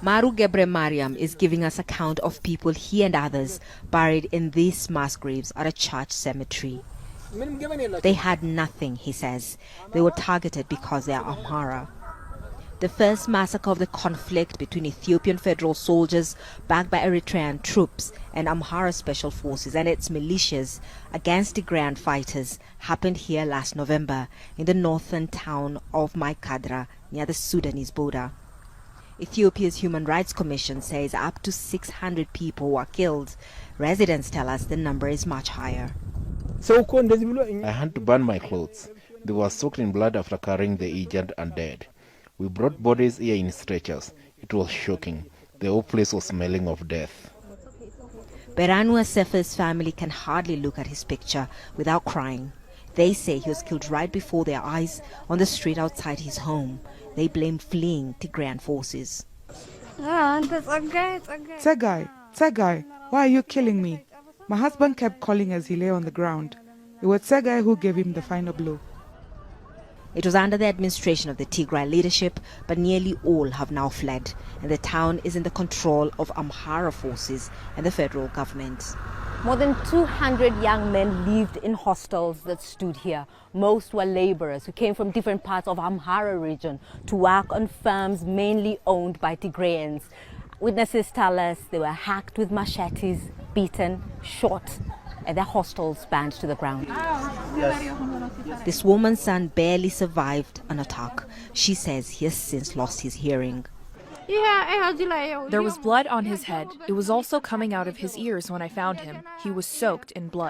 Maru Gebre Mariam is giving us account of people he and others buried in these mass graves at a church cemetery. They had nothing, he says. They were targeted because they are Amhara. The first massacre of the conflict between Ethiopian federal soldiers backed by Eritrean troops and Amhara special forces and its militias against Tigrayan fighters happened here last November in the northern town of Micadra near the Sudanese border. Ethiopia's Human Rights Commission says up to 600 people were killed. Residents tell us the number is much higher. I had to burn my clothes. They were soaked in blood after carrying the injured and dead. We brought bodies here in stretchers. It was shocking. The whole place was smelling of death. Beranua Sefer's family can hardly look at his picture without crying. They say he was killed right before their eyes on the street outside his home. They blame fleeing Tigrayan forces. Tsegai, why are you killing me? My husband kept calling as he lay on the ground. It was Tsegai who gave him the final blow. It was under the administration of the Tigray leadership, but nearly all have now fled, and the town is in the control of Amhara forces and the federal government. More than 200 young men lived in hostels that stood here. Most were laborers who came from different parts of Amhara region to work on farms mainly owned by Tigrayans. Witnesses tell us they were hacked with machetes, beaten, shot, and their hostels burned to the ground. This woman's son barely survived an attack. She says he has since lost his hearing. There was blood on his head. It was also coming out of his ears when I found him. He was soaked in blood.